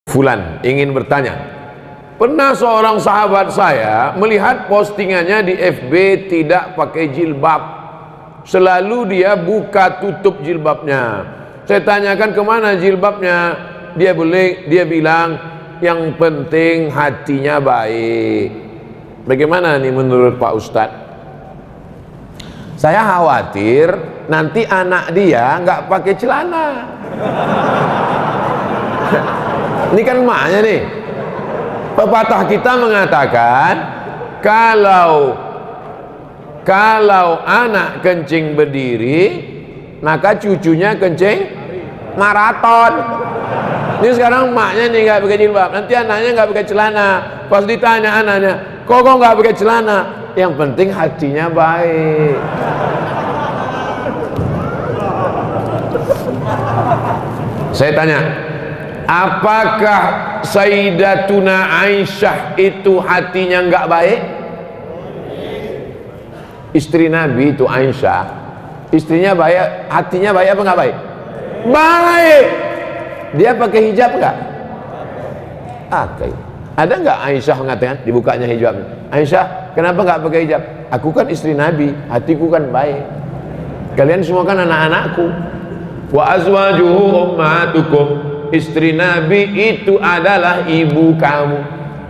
Fulan ingin bertanya, pernah seorang sahabat saya melihat postingannya di FB tidak pakai jilbab, selalu dia buka tutup jilbabnya. Saya tanyakan kemana jilbabnya, dia bilang yang penting hatinya baik. Bagaimana nih menurut Pak Ustadz? Saya khawatir nanti anak dia nggak pakai celana. Ini kan emaknya nih. Pepatah kita mengatakan kalau anak kencing berdiri, maka cucunya kencing maraton. Ini sekarang emaknya nih nggak pakai jilbab, nanti anaknya nggak pakai celana. Pas ditanya anaknya, kok nggak pakai celana? Yang penting hatinya baik. Saya tanya, apakah Sayyidatuna Aisyah itu hatinya nggak baik? Istri Nabi itu Aisyah, istrinya baik, hatinya baik apa nggak baik? Baik. Dia pakai hijab nggak? Oke. Ada nggak Aisyah mengatakan dibukanya hijabnya? Aisyah, kenapa nggak pakai hijab? Aku kan istri Nabi, hatiku kan baik. Kalian semua kan anak-anakku. Wa azwajuhu ummatukum. Istri Nabi itu adalah ibu kamu.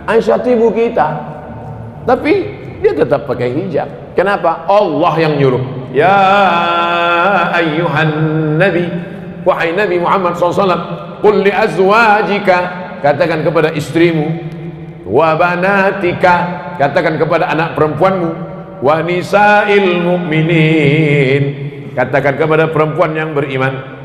Aisyah itu ibu kita, tapi dia tetap pakai hijab. Kenapa? Allah yang nyuruh. Ya ayyuhan nabi, wahai Nabi Muhammad SAW, qul li azwajika, katakan kepada istrimu, wa banatika, katakan kepada anak perempuanmu, wa nisa'il mu'minin, katakan kepada perempuan yang beriman,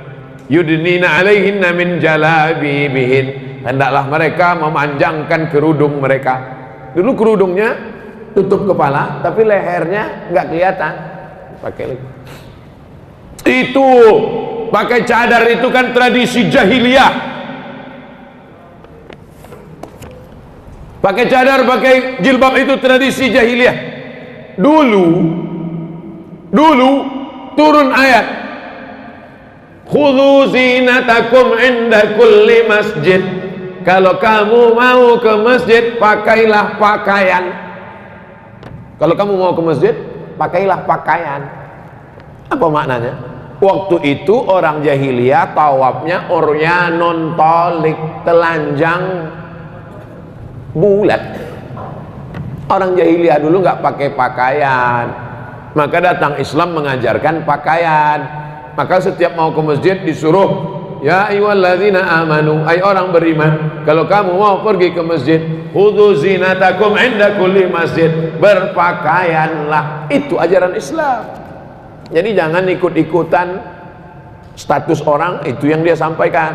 yudnina alaihinna min jalabibihin, hendaklah mereka memanjangkan kerudung mereka. Dulu kerudungnya tutup kepala, tapi lehernya nggak kelihatan. Pakai lagi. Itu pakai cadar itu kan tradisi jahiliyah. Pakai cadar, pakai jilbab itu tradisi jahiliyah. Dulu turun ayat, khudhu zinatakum inda kulli masjid. Kalau kamu mau ke masjid, pakailah pakaian. Kalau kamu mau ke masjid, pakailah pakaian. Apa maknanya? Waktu itu orang jahiliyah tawafnya uryanun tolik, telanjang bulat. Orang jahiliyah dulu nggak pakai pakaian, maka datang Islam mengajarkan pakaian. Maka setiap mau ke masjid disuruh, ya ayyuhalladzina amanu, ay orang beriman, kalau kamu mau pergi ke masjid, khudhu zinatakum inda kulli masjid, berpakaianlah. Itu ajaran Islam. Jadi jangan ikut-ikutan status orang, itu yang dia sampaikan.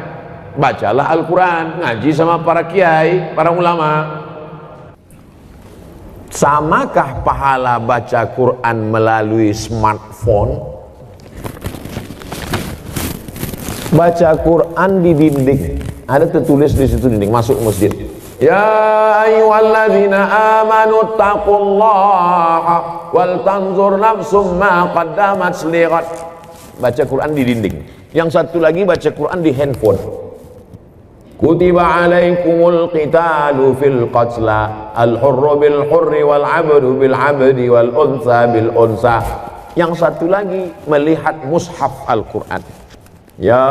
Bacalah Al-Quran, ngaji sama para kiai, para ulama. Samakah pahala baca Quran melalui smartphone? Baca Quran di dinding, ada tertulis di situ dinding, masuk masjid, ya ayyuhalladzina amanu taqullaha wal tanzur nafsum ma qaddamat lighad. Baca Quran di dinding. Yang satu lagi baca Quran di handphone. Kutiba alaikumul qitalu fil qatla, al hurru bil hurri wal abdu bil abdi wal unsa bil unsa. Yang satu lagi melihat mushaf Al-Quran, ya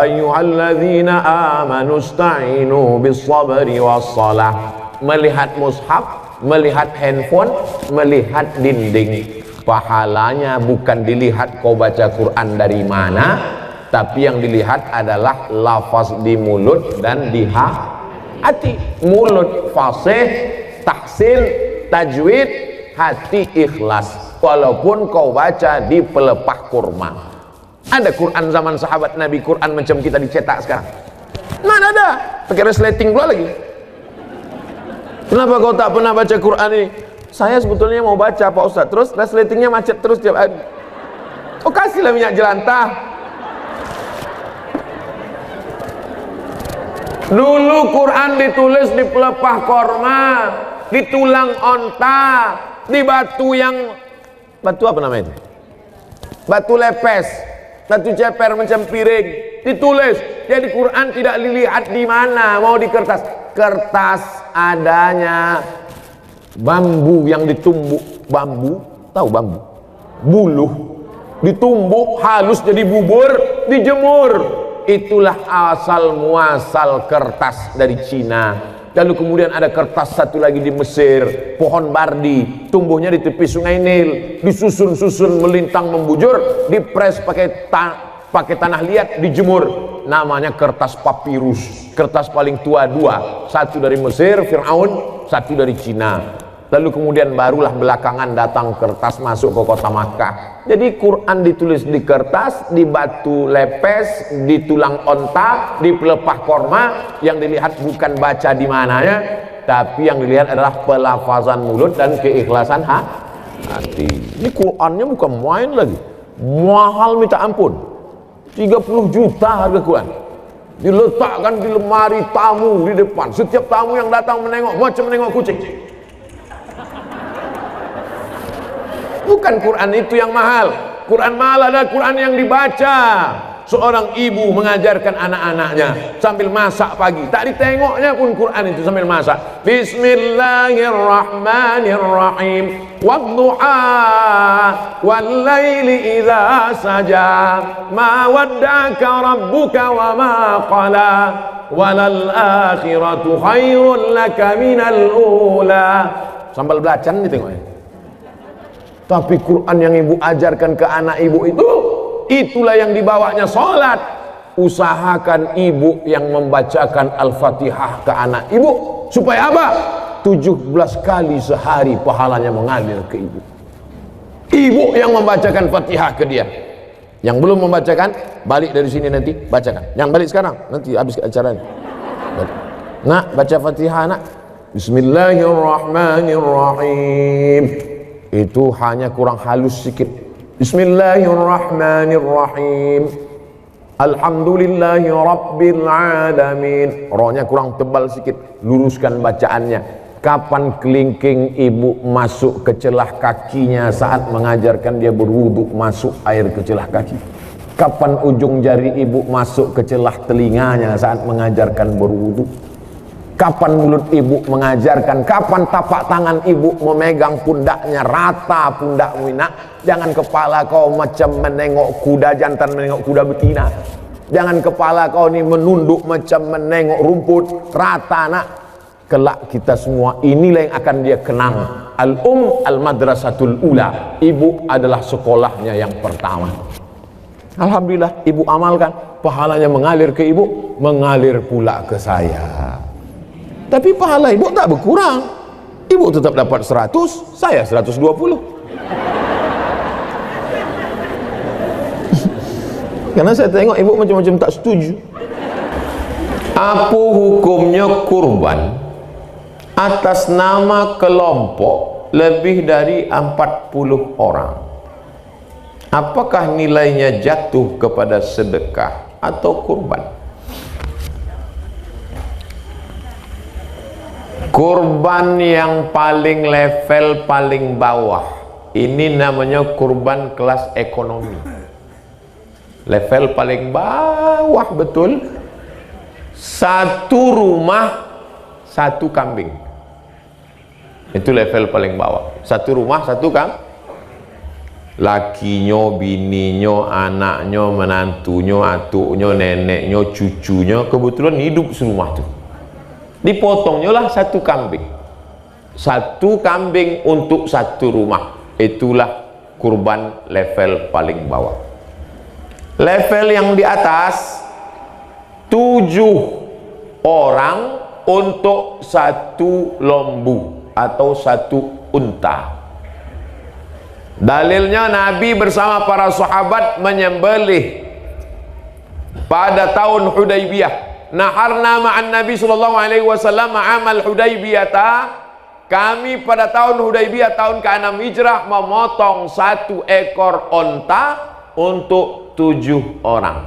ayyuhalladzina amanu ista'inu bis sabri was salah. Melihat mushaf, melihat handphone, melihat dinding. Pahalanya bukan dilihat kau baca Quran dari mana, tapi yang dilihat adalah lafaz di mulut dan di hati. Mulut fasih, tahsin, tajwid, hati ikhlas. Walaupun kau baca di pelepah kurma. Ada Quran zaman sahabat Nabi, Quran macam kita dicetak sekarang? Mana ada? Pakai resleting pula lagi. Kenapa kau tak pernah baca Quran ini? Saya sebetulnya mau baca Pak Ustaz, terus resletingnya macet terus tiap hari. Oh, kasihlah minyak jelantah. Dulu Quran ditulis di pelepah korma, di tulang onta, di batu yang, batu apa namanya itu? Batu lepes, batu ceper macam piring. ditulis. Jadi Quran tidak dilihat di mana, mau di kertas. Kertas adanya bambu yang ditumbuk, bambu, tahu bambu? Buluh ditumbuk halus jadi bubur, dijemur. Itulah asal muasal kertas dari Cina. Lalu kemudian ada kertas satu lagi di Mesir, pohon bardi, tumbuhnya di tepi sungai Nil, disusun-susun melintang membujur, dipres pakai tanah liat, dijemur. Namanya kertas papirus. Kertas paling tua dua, satu dari Mesir, Fir'aun, satu dari Cina. Lalu kemudian barulah belakangan datang kertas masuk ke kota Makkah. Jadi Quran ditulis di kertas, di batu lepes, di tulang onta, di pelepah korma. Yang dilihat bukan baca di mananya, tapi yang dilihat adalah pelafazan mulut dan keikhlasan hati. Ini Qurannya bukan main lagi, mahal minta ampun. 30 juta harga Quran. Diletakkan di lemari tamu di depan. Setiap tamu yang datang menengok macam menengok kucing. Bukan Quran itu yang mahal. Quran mahal adalah Quran yang dibaca. Seorang ibu mengajarkan anak-anaknya sambil masak pagi. Tak ditengoknya pun Quran itu sambil masak. Bismillahirrahmanirrahim. Wadduha wallaili idza saja. Ma wadda'aka rabbuka wa ma qala. Walal akhiratu khairun laka minal ula. Sambal belacan ditengoknya. Tapi Quran yang ibu ajarkan ke anak ibu itu, itulah yang dibawanya sholat. Usahakan ibu yang membacakan Al-Fatihah ke anak ibu. Supaya apa? 17 kali sehari pahalanya mengalir ke ibu. Ibu yang membacakan Fatihah ke dia. Yang belum membacakan, balik dari sini nanti, bacakan. Yang balik sekarang, nanti habis acaranya. Nak, baca Fatihah nak. Bismillahirrahmanirrahim. Itu hanya kurang halus sedikit. Bismillahirrahmanirrahim. Alhamdulillahi rabbil alamin. Rohnya kurang tebal sedikit. Luruskan bacaannya. Kapan kelingking ibu masuk ke celah kakinya saat mengajarkan dia berwudu, masuk air ke celah kaki? Kapan ujung jari ibu masuk ke celah telinganya saat mengajarkan berwudu? Kapan mulut ibu mengajarkan? Kapan tapak tangan ibu memegang pundaknya? Rata pundakmu nak. Jangan kepala kau macam menengok kuda jantan menengok kuda betina. Jangan kepala kau ni menunduk macam menengok rumput. Rata nak. Kelak kita semua inilah yang akan dia kenang. Al-madrasatul ula. Ibu adalah sekolahnya yang pertama. Alhamdulillah ibu amalkan. Pahalanya mengalir ke ibu, mengalir pula ke saya. Tapi pahala ibu tak berkurang. Ibu tetap dapat 100, saya 120. Karena saya tengok ibu macam-macam tak setuju. Apa hukumnya kurban atas nama kelompok lebih dari 40 orang? Apakah nilainya jatuh kepada sedekah atau kurban? Kurban yang paling level paling bawah ini namanya kurban kelas ekonomi. Level paling bawah betul. Satu rumah satu kambing. Itu level paling bawah. Satu rumah satu kambing. Lakinya, bininya, anaknya, menantunya, atuknya, neneknya, cucunya kebetulan hidup semua tuh. Dipotongnya lah satu kambing. Satu kambing untuk satu rumah. Itulah kurban level paling bawah. Level yang di atas 7 orang untuk satu lembu atau satu unta. Dalilnya Nabi bersama para sahabat menyembelih pada tahun Hudaybiyah. Naharna ma'an Nabi sallallahu alaihi wasallam amal Hudaybiyata. Kami pada tahun Hudaybiyah tahun ke-6 Hijrah memotong 1 ekor onta untuk 7 orang.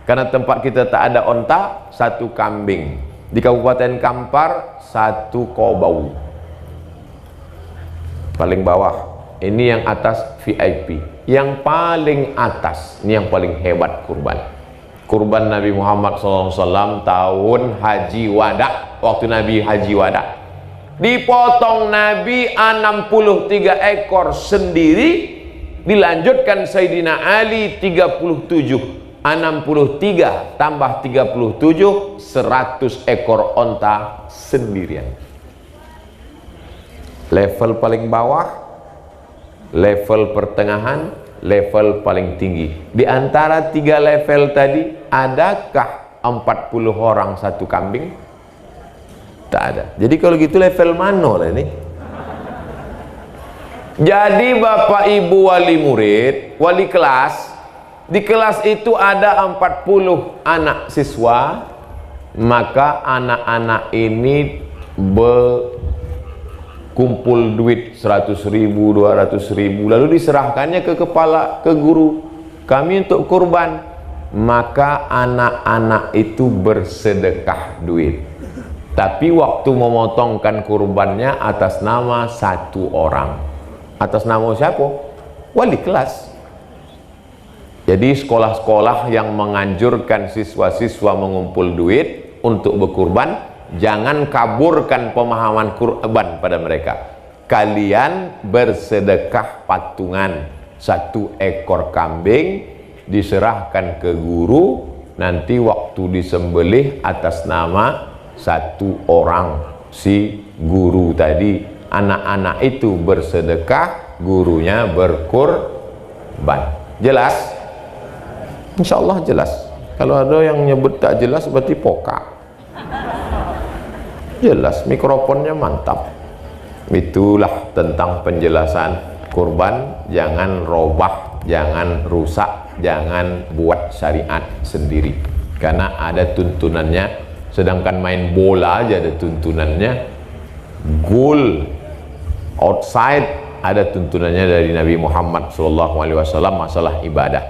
Karena tempat kita tak ada onta, 1 kambing. Di Kabupaten Kampar 1 kobau. Paling bawah. Ini yang atas VIP. Yang paling atas, ini yang paling hebat kurban. kurban Nabi Muhammad SAW tahun haji wada. Waktu Nabi haji wada, dipotong Nabi 63 ekor sendiri, dilanjutkan Sayyidina Ali 37, 63 tambah 37, 100 ekor onta sendirian. Level paling bawah, level pertengahan, level paling tinggi. Di antara 3 level tadi, adakah 40 orang satu kambing? Tak ada. Jadi kalau gitu level mana lah ini? Jadi bapak ibu wali murid, wali kelas, di kelas itu ada 40 anak siswa, maka anak-anak ini kumpul duit 100.000, 200.000, lalu diserahkannya ke kepala, ke guru, kami untuk kurban. Maka anak-anak itu bersedekah duit, tapi waktu memotongkan kurbannya atas nama 1 orang. Atas nama siapa? Wali kelas. Jadi sekolah-sekolah yang menganjurkan siswa-siswa mengumpul duit untuk berkurban, jangan kaburkan pemahaman kurban pada mereka. Kalian bersedekah patungan 1 ekor kambing, diserahkan ke guru, nanti waktu disembelih atas nama 1 orang si guru tadi. Anak-anak itu bersedekah, gurunya berkurban. Jelas? Insya Allah jelas. Kalau ada yang nyebut tak jelas berarti pokak. Jelas, mikrofonnya mantap. Itulah tentang penjelasan kurban. Jangan robah, jangan rusak, jangan buat syariat sendiri, karena ada tuntunannya. Sedangkan main bola aja ada tuntunannya, goal outside ada tuntunannya dari Nabi Muhammad SAW. Masalah ibadah,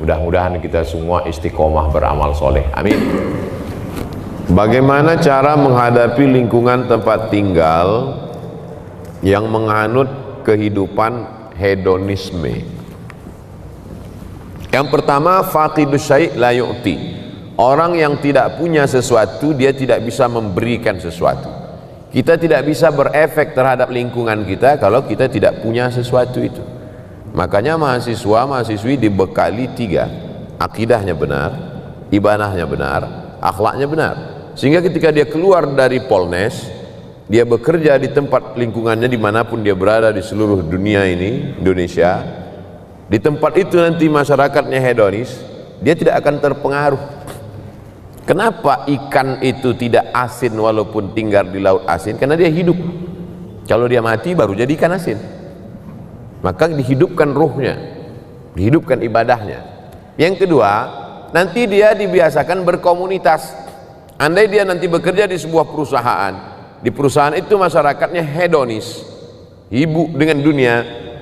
mudah-mudahan kita semua istiqomah beramal soleh, amin. Bagaimana cara menghadapi lingkungan tempat tinggal yang menganut kehidupan hedonisme? Yang pertama, faqidus syai' la yu'ti. Orang yang tidak punya sesuatu, dia tidak bisa memberikan sesuatu. Kita tidak bisa berefek terhadap lingkungan kita kalau kita tidak punya sesuatu itu. Makanya mahasiswa-mahasiswi dibekali 3: akidahnya benar, ibadahnya benar, akhlaknya benar. Sehingga ketika dia keluar dari Polnes, dia bekerja di tempat lingkungannya dimanapun dia berada di seluruh dunia ini, Indonesia, di tempat itu nanti masyarakatnya hedonis, dia tidak akan terpengaruh. Kenapa ikan itu tidak asin walaupun tinggal di laut asin? Karena dia hidup. Kalau dia mati baru jadi ikan asin. Maka dihidupkan ruhnya, dihidupkan ibadahnya. Yang kedua, nanti dia dibiasakan berkomunitas. Andai dia nanti bekerja di sebuah perusahaan, di perusahaan itu masyarakatnya hedonis, sibuk dengan dunia,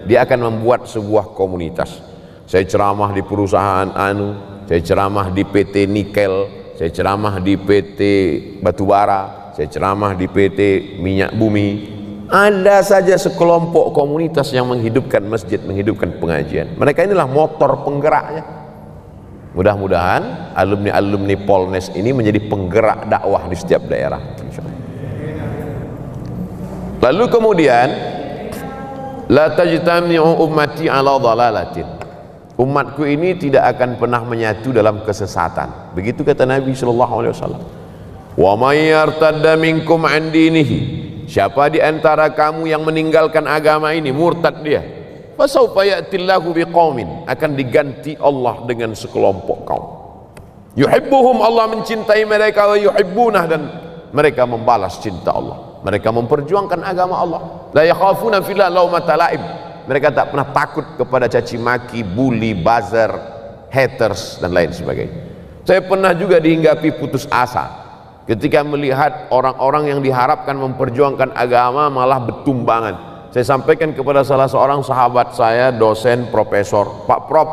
dia akan membuat sebuah komunitas. Saya ceramah di perusahaan anu, saya ceramah di PT Nikel, saya ceramah di PT Batubara, saya ceramah di PT Minyak Bumi. Ada saja sekelompok komunitas yang menghidupkan masjid, menghidupkan pengajian. Mereka inilah motor penggeraknya. Mudah-mudahan alumni-alumni Polnes ini menjadi penggerak dakwah di setiap daerah. Lalu kemudian, la tajtami'u ummati ala dhalalatin. Umatku ini tidak akan pernah menyatu dalam kesesatan. Begitu kata Nabi SAW. Wa may yartadda minkum an dinihi. Siapa di antara kamu yang meninggalkan agama ini, murtad dia, fasawfa ya'tillahu biqaumin, akan diganti Allah dengan sekelompok kaum. Yuhibbuhum, Allah mencintai mereka, wa yuhibbunah, dan mereka membalas cinta Allah. Mereka memperjuangkan agama Allah. La yakhafuna fillah laumata laim. Mereka tak pernah takut kepada caci maki, bully, buzzer, haters dan lain sebagainya. Saya pernah juga dihinggapi putus asa ketika melihat orang-orang yang diharapkan memperjuangkan agama malah bertumbangan. Saya sampaikan kepada salah seorang sahabat saya, dosen, profesor, Pak Prof,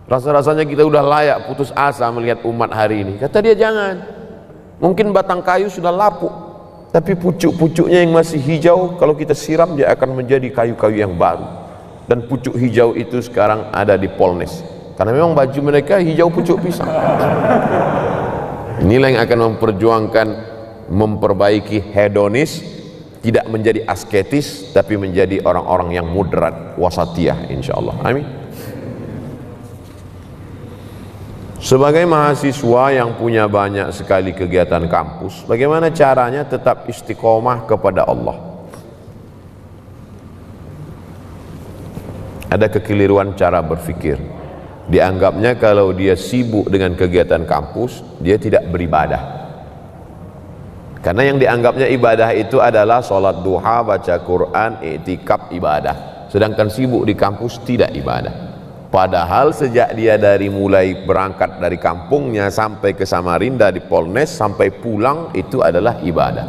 rasa-rasanya kita udah layak putus asa melihat umat hari ini. Kata dia, jangan, mungkin batang kayu sudah lapuk, tapi pucuk-pucuknya yang masih hijau, kalau kita siram dia akan menjadi kayu-kayu yang baru. Dan pucuk hijau itu sekarang ada di Polnes. karena memang baju mereka hijau pucuk pisang. Inilah yang akan memperjuangkan, memperbaiki hedonis, tidak menjadi asketis, tapi menjadi orang-orang yang moderat, wasatiyah, insyaallah. Amin. Sebagai mahasiswa yang punya banyak sekali kegiatan kampus, bagaimana caranya tetap istiqomah kepada Allah? Ada kekeliruan cara berpikir. Dianggapnya kalau dia sibuk dengan kegiatan kampus, dia tidak beribadah. Karena yang dianggapnya ibadah itu adalah sholat duha, baca Quran, i'tikaf, ibadah. Sedangkan sibuk di kampus tidak ibadah. Padahal sejak dia dari mulai berangkat dari kampungnya sampai ke Samarinda di Polnes sampai pulang itu adalah ibadah.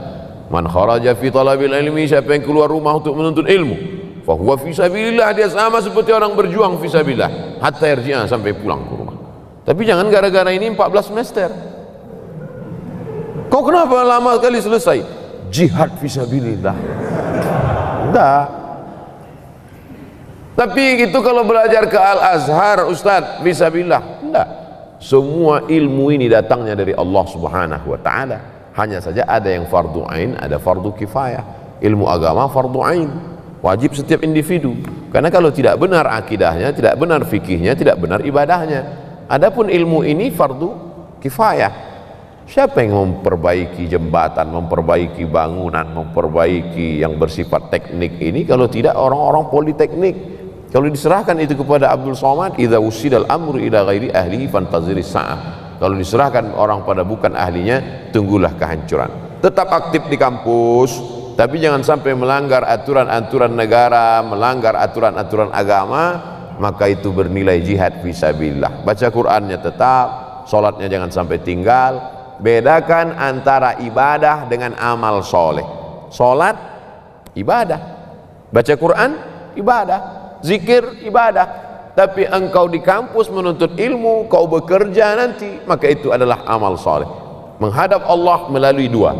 Man kharaja fi talabil ilmi, siapa yang keluar rumah untuk menuntut ilmu, fa huwa fi sabilillah, dia sama seperti orang berjuang fi sabilillah hatta yarji'a, sampai pulang ke rumah. Tapi jangan gara-gara ini 14 semester. Kau kenapa lama kali selesai? Jihad fi sabilillah. Enggak. Tapi itu kalau belajar ke Al-Azhar, Ustaz, fisabilillah. Enggak. Semua ilmu ini datangnya dari Allah Subhanahu wa taala. Hanya saja ada yang fardu ain, ada fardu kifayah. Ilmu agama fardu ain, wajib setiap individu. Karena kalau tidak benar akidahnya, tidak benar fikihnya, tidak benar ibadahnya. Adapun ilmu ini fardu kifayah. Siapa yang memperbaiki jembatan, memperbaiki bangunan, memperbaiki yang bersifat teknik ini kalau tidak orang-orang politeknik? Kalau diserahkan itu kepada Abdul Somad, idza usidal amru ila ghairi ahlihi fantaziris sa'ah. Kalau diserahkan orang pada bukan ahlinya, tunggulah kehancuran. Tetap aktif di kampus, tapi jangan sampai melanggar aturan-aturan negara, melanggar aturan-aturan agama, maka itu bernilai jihad fisabilillah. Baca Qur'annya tetap, sholatnya jangan sampai tinggal. Bedakan antara ibadah dengan amal soleh. Sholat ibadah, baca Quran ibadah, zikir ibadah. Tapi engkau di kampus menuntut ilmu, kau bekerja nanti, maka itu adalah amal soleh. Menghadap Allah melalui dua.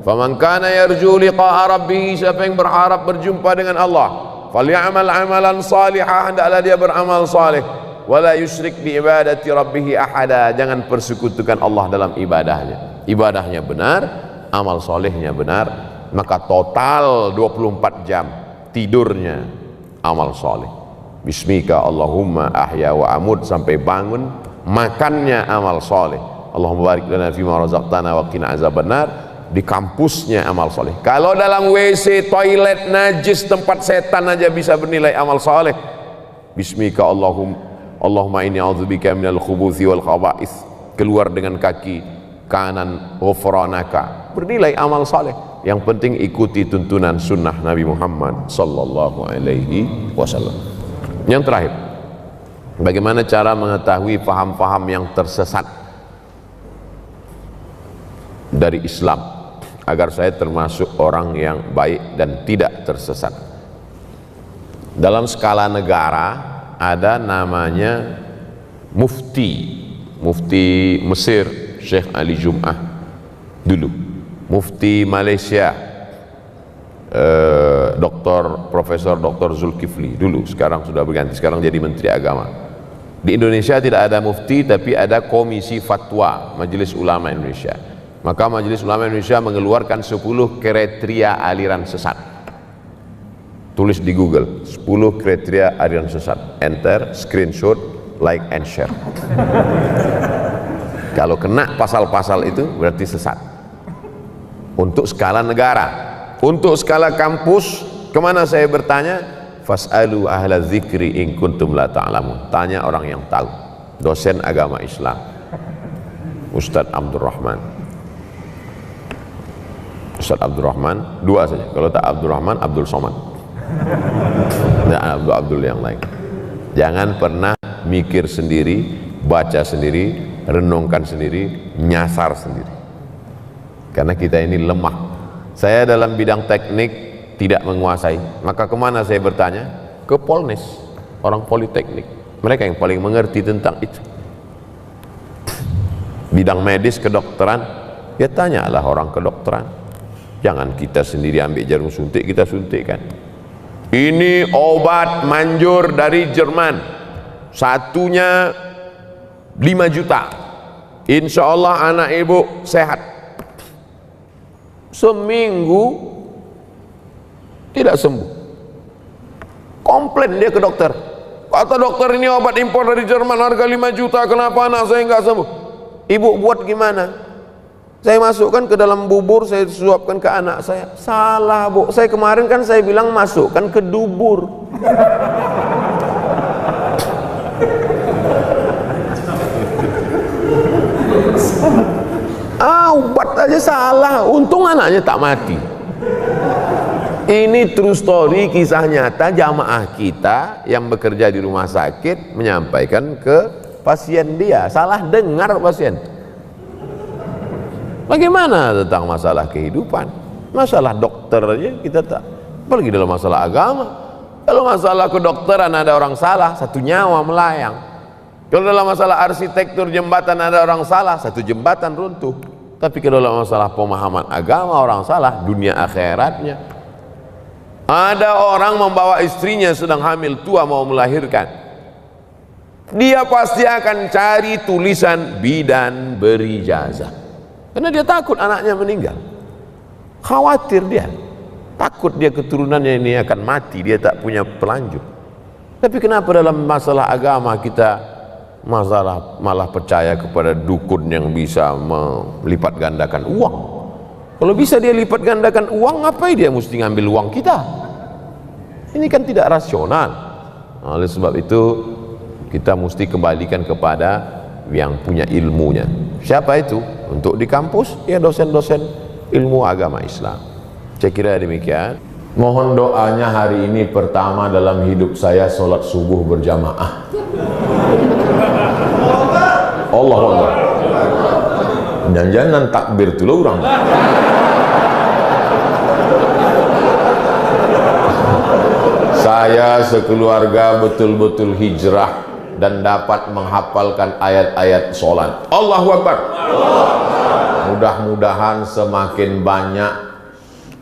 Faman kana yarju liqa'a rabbih, siapa yang berharap berjumpa dengan Allah, falyamal amalan salihah, hendaklah dia beramal saleh. Wala yusyrik bi ibadati rabbih ahada, jangan persekutukan Allah dalam ibadahnya. Ibadahnya benar, amal solehnya benar, maka total 24 jam tidurnya amal soleh. Bismika Allahumma ahya wa amut, sampai bangun makannya amal soleh. Allahumma barik lana fima razaqtana wa qina azabannar. Di kampusnya amal soleh. Kalau dalam WC, toilet najis, tempat setan aja bisa bernilai amal soleh. Bismika Allahumma inni a'udzubika minal khubuthi wal khaba'ith, keluar dengan kaki kanan, ghufranaka, bernilai amal soleh. Yang penting ikuti tuntunan sunnah Nabi Muhammad sallallahu alaihi wasallam. Yang terakhir, bagaimana cara mengetahui faham-faham yang tersesat dari Islam agar saya termasuk orang yang baik dan tidak tersesat? Dalam skala negara ada namanya mufti Mesir Syekh Ali Jum'ah dulu, mufti Malaysia Profesor Dr. Zulkifli dulu, sekarang sudah berganti, sekarang jadi Menteri Agama. Di Indonesia tidak ada mufti, tapi ada Komisi Fatwa Majelis Ulama Indonesia. Maka Majelis Ulama Indonesia mengeluarkan 10 kriteria aliran sesat. Tulis di Google 10 kriteria aliran sesat, enter, screenshot, like and share. Kalau kena pasal-pasal itu berarti sesat. Untuk skala negara. Untuk skala kampus, kemana saya bertanya? Fas'alu ahla dzikri in kuntum la ta'lamun. Tanya orang yang tahu. Dosen agama Islam, Ustadz Abdurrahman. Ustadz Abdurrahman, dua saja. Kalau tak Abdurrahman, Abdul Somad. Nah, Abdul yang lain. Jangan pernah mikir sendiri, baca sendiri, renungkan sendiri, nyasar sendiri. Karena kita ini lemah. Saya dalam bidang teknik tidak menguasai, maka kemana saya bertanya? Ke Polnes, orang politeknik. Mereka yang paling mengerti tentang itu. Bidang medis, kedokteran, ya tanyalah orang kedokteran. Jangan kita sendiri ambil jarum suntik, kita suntikkan. Ini obat manjur dari Jerman, satunya 5 juta. Insya Allah anak ibu sehat. Seminggu tidak sembuh. Komplain dia ke dokter. Kata dokter, ini obat impor dari Jerman harga 5 juta, kenapa anak saya nggak sembuh? Ibu buat gimana? Saya masukkan ke dalam bubur, saya suapkan ke anak saya. Salah bu, saya kemarin kan saya bilang masukkan ke dubur. Obat aja salah, untung anaknya tak mati. Ini true story, kisah nyata jamaah kita yang bekerja di rumah sakit menyampaikan ke pasien dia. Salah dengar pasien. Bagaimana tentang masalah kehidupan? Masalah dokter aja kita tak, apalagi dalam masalah agama. Kalau masalah kedokteran ada orang salah, 1 nyawa melayang. Kalau dalam masalah arsitektur jembatan ada orang salah, 1 jembatan runtuh. Tapi kalau dalam masalah pemahaman agama orang salah, dunia akhiratnya. Ada orang membawa istrinya sedang hamil tua mau melahirkan. Dia pasti akan cari tulisan bidan berijazah. Karena dia takut anaknya meninggal. Khawatir dia. Takut dia keturunannya ini akan mati, dia tak punya pelanjut. Tapi kenapa dalam masalah agama kita malah percaya kepada dukun yang bisa melipat gandakan uang? Kalau bisa dia lipat gandakan uang, ngapain dia mesti ngambil uang kita? Ini kan tidak rasional. Oleh sebab itu kita mesti kembalikan kepada yang punya ilmunya. Siapa itu? Untuk di kampus ya dosen-dosen ilmu agama Islam. Saya kira demikian. Mohon doanya hari ini pertama dalam hidup saya sholat subuh berjamaah. Allahu Akbar. Dan jangan takbir dulu orang. Saya sekeluarga betul-betul hijrah dan dapat menghafalkan ayat-ayat sholat. Allahu Akbar. Mudah-mudahan semakin banyak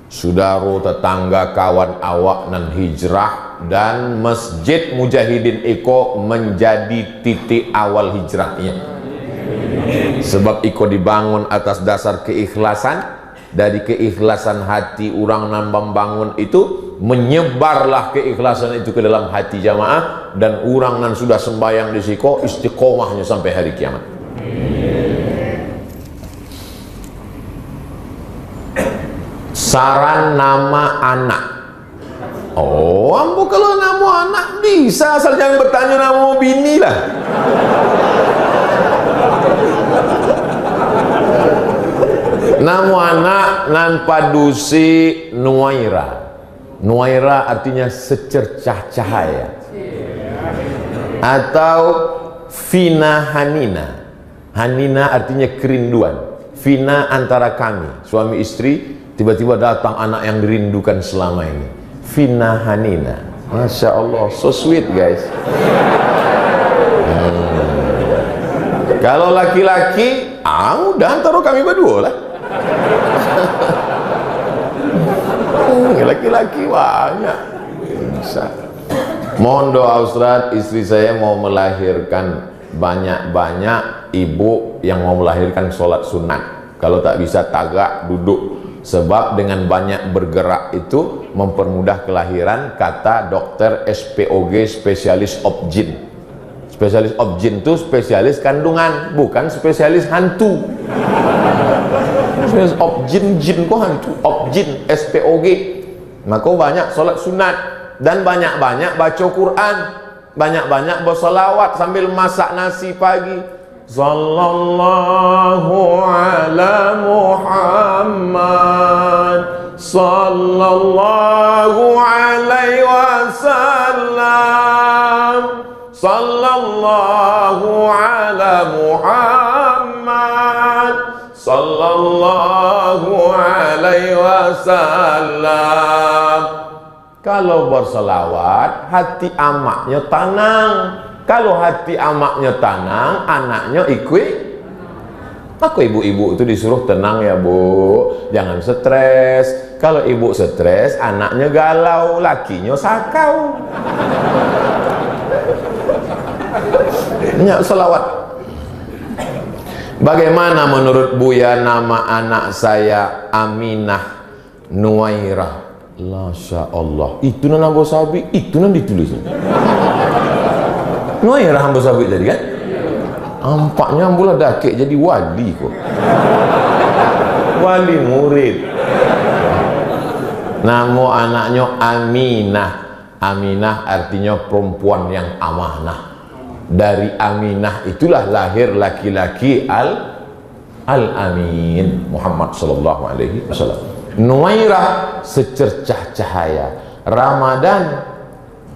saudara, tetangga, kawan awak nan hijrah dan Masjid Mujahidin Iko menjadi titik awal hijrahnya. Sebab Iko dibangun atas dasar keikhlasan. Dari keikhlasan hati orang nan membangun itu, menyebarlah keikhlasan itu ke dalam hati jamaah, dan orang nan sudah sembahyang di siko istiqomahnya sampai hari kiamat. Saran nama anak. Oh, ambo kalau nama anak bisa, asal jangan bertanya nama bini lah. Nama anak nan padusi Nuaira. Nuaira artinya secercah cahaya. Atau Vina Hanina. Hanina artinya kerinduan. Vina antara kami, suami istri, tiba-tiba datang anak yang dirindukan selama ini. Vina Hanina. Masya Allah, so sweet guys. Kalau laki-laki, udah antara kami berdua lah. Laki-laki banyak bisa. Mohon doa Ustaz, istri saya mau melahirkan banyak-banyak, ibu yang mau melahirkan sholat sunat. Kalau tak bisa tagak, duduk. Sebab dengan banyak bergerak itu mempermudah kelahiran, kata dokter SPOG, spesialis obgyn. Spesialis obgyn itu spesialis kandungan, bukan spesialis hantu. Spesialis obgyn, jin kok hantu, obgyn, SPOG. Maka banyak sholat sunat dan banyak-banyak baca Quran, banyak-banyak bersolawat sambil masak nasi pagi. Sallallahu ala Muhammad, sallallahu alaihi wasallam, sallallahu ala Muhammad, sallallahu alaihi wasallam. Kalau berselawat, hati amaknya tenang. Kalau hati amaknya tenang, anaknya ikut. Aku ibu-ibu itu disuruh tenang ya bu, jangan stres. Kalau ibu stres, anaknya galau, lakinya sakau. Banyak selawat. Bagaimana menurut Buya nama anak saya Aminah Nuwairah? Masya Allah, itu nan Ambo Sabi, itu nan ditulis. Nuwairah Ambo Sabi tadi kan? Ampaknya Ambo lah dakik jadi wali kok. Wali murid. Nama anaknya Aminah. Aminah artinya perempuan yang amanah. Dari Aminah itulah lahir laki-laki Al-Amin Muhammad sallallahu alaihi wasallam. Nuwairah secercah cahaya. Ramadan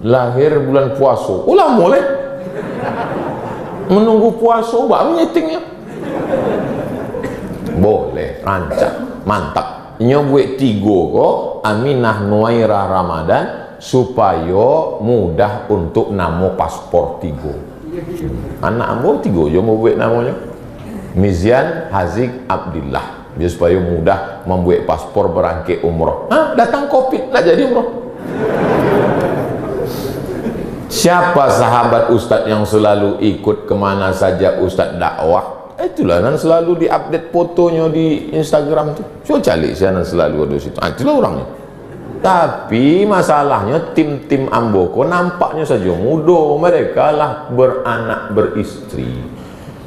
lahir bulan puasa. Ulah boleh menunggu puasa baru nyetingnya. Boleh, rancak, mantap. Nyobuet tigo kok Aminah Nuwairah Ramadan supaya mudah untuk namo paspor tigo. Anak ambo tigo yo mau buat namanya Mizian Hazik Abdillah, biar supaya mudah membuat paspor berangkat umroh. Datang COVID lah jadi umroh. Siapa sahabat Ustadz yang selalu ikut kemana saja Ustadz dakwah? Itulah yang selalu diupdate fotonya di Instagram tuh. Coba cari saya selalu ada situ. Itulah orangnya. Tapi masalahnya tim-tim Amboko nampaknya saja muda, mereka lah beranak beristri.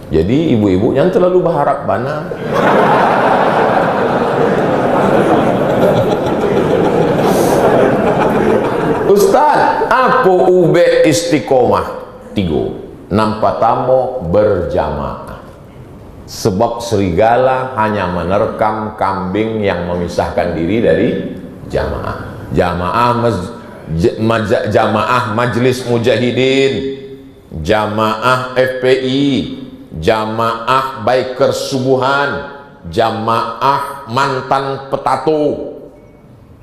Jadi ibu-ibu yang terlalu berharap bana. Ustaz, apa ube istiqomah? Tiga, nampak tamu berjamaah. Sebab serigala hanya menerkam kambing yang memisahkan diri dari jamaah. Jamaah Majelis Mujahidin, jamaah FPI, jamaah Bikers Subuhan, jamaah mantan petato.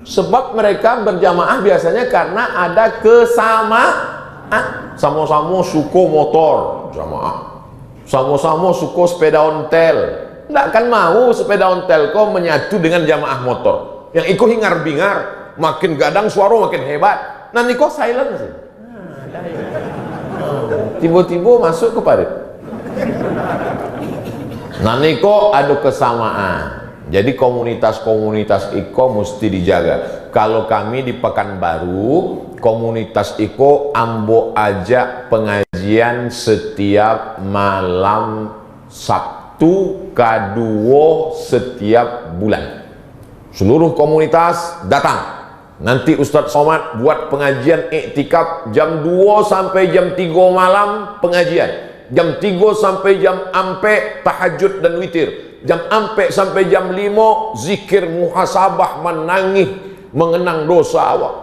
Sebab mereka berjamaah biasanya karena ada kesamaan. Sama-sama suka motor, jamaah. Sama-sama suka sepeda ontel. Tidak akan mau sepeda ontel kau menyatu dengan jamaah motor. Yang ikut hingar-bingar, makin gadang suara makin hebat. Nanti kok silent sih. Tiba-tiba masuk ke parit. Nanti kok ada kesamaan. Jadi komunitas-komunitas Iko mesti dijaga. Kalau kami di Pekanbaru, komunitas Iko ambo ajak pengajian setiap malam Sabtu kedua setiap bulan. Seluruh komunitas datang. Nanti Ustadz Somad buat pengajian iktikaf jam 2 sampai jam 3 malam pengajian. Jam 3 sampai jam ampe tahajud dan witir. Jam ampe sampai jam 5 zikir muhasabah, menangis mengenang dosa awak.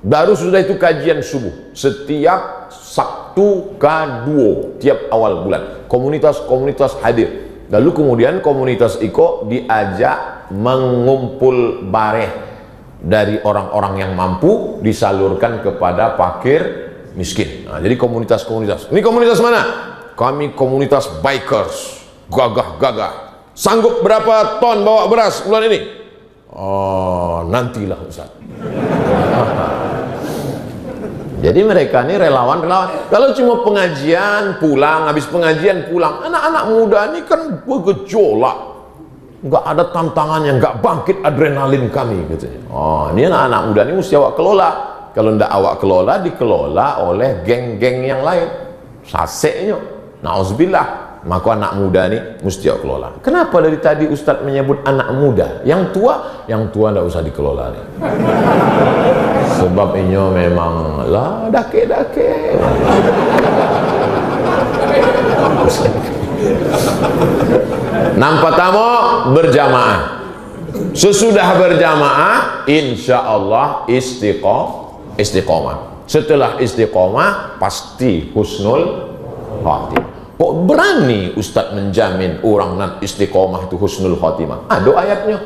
Baru sudah itu kajian subuh setiap Sabtu kedua tiap awal bulan. Komunitas-komunitas hadir. Lalu kemudian komunitas Iko diajak mengumpul bareh dari orang-orang yang mampu disalurkan kepada fakir miskin. Nah, jadi komunitas-komunitas. Ini komunitas mana? Kami komunitas bikers, gagah-gagah. Sanggup berapa ton bawa beras bulan ini? Oh, nantilah Ustaz. Jadi mereka ini relawan-relawan. Kalau cuma pengajian pulang, habis pengajian pulang, anak-anak muda ini kan bergejolak, nggak ada tantangannya, nggak bangkit adrenalin kami katanya. Oh, ini anak-anak muda ini mesti awak kelola. Kalau ndak awak kelola, dikelola oleh geng-geng yang lain. Saseknya, nauzubillah. Maka anak muda ini mesti awak kelola. Kenapa dari tadi Ustadz menyebut anak muda? Yang tua ndak usah dikelola nih. Sebab ini memang lah dake-dake. Nampak tamu berjamaah. Sesudah berjamaah, insya Allah istiqomah. Setelah istiqomah pasti husnul khatimah. Kok berani Ustadz menjamin orang nan istiqomah itu husnul khatimah? Ada ayatnya.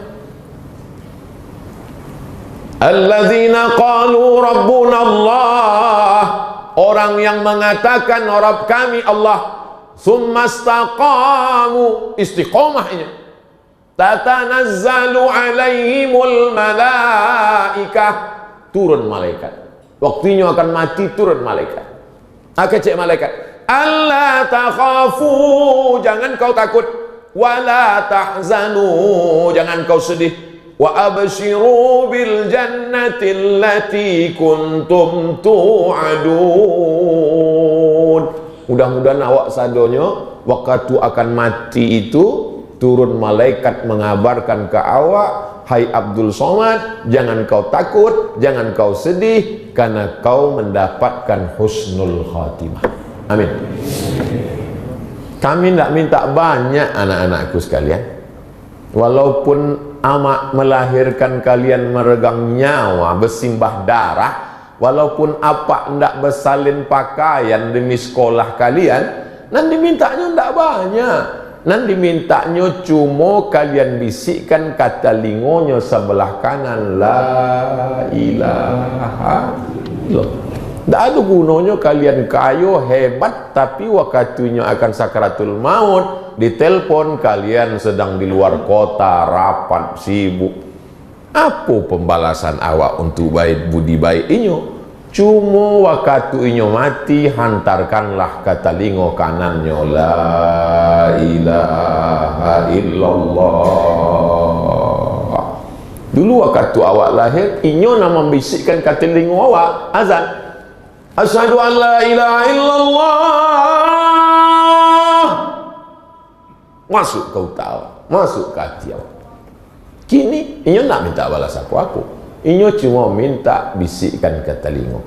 Alladzina qalu rabbuna Allah, orang yang mengatakan Rabb kami Allah, summa istaqamu, istiqomah ini, tatanazzalu alaihimul malaikah, turun malaikat. Waktunya akan mati turun malaikat. Cek malaikat, alla takhafu, jangan kau takut, wala tahzanu, jangan kau sedih, wa abshiru bil jannati allati kuntum tu'adun. Mudah-mudahan awak sadonya waktu akan mati itu turun malaikat mengabarkan ke awak, hai Abdul Somad, jangan kau takut, jangan kau sedih, karena kau mendapatkan husnul khatimah. Amin. Kami tidak minta banyak anak-anakku sekalian, walaupun amak melahirkan kalian meregang nyawa, bersimbah darah, walaupun apa tidak bersalin pakaian demi sekolah kalian, nanti mintanya tidak banyak. Nanti mintanya cuma kalian bisikkan kata lingonya sebelah kanan, la ilaha illallah. Tak ada gunanya kalian kayo hebat, tapi waktunya akan sakaratul maut, ditelepon kalian sedang di luar kota, rapat, sibuk. Apa pembalasan awak untuk baik budi baik inyo? Cuma waktu inyo mati, hantarkanlah kata lingo kanannya, la ilaha illallah. Dulu waktu awak lahir, inyo nama membisikkan kata lingo awak, azan, asyhadu an la ilaha illallah. Masuk kau tahu, masuk ke hati awak. Kini inyo nak minta balas aku. Inyo cuma minta bisikkan ke telinga.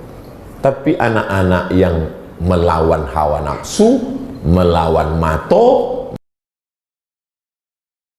Tapi anak-anak yang melawan hawa nafsu, melawan mata,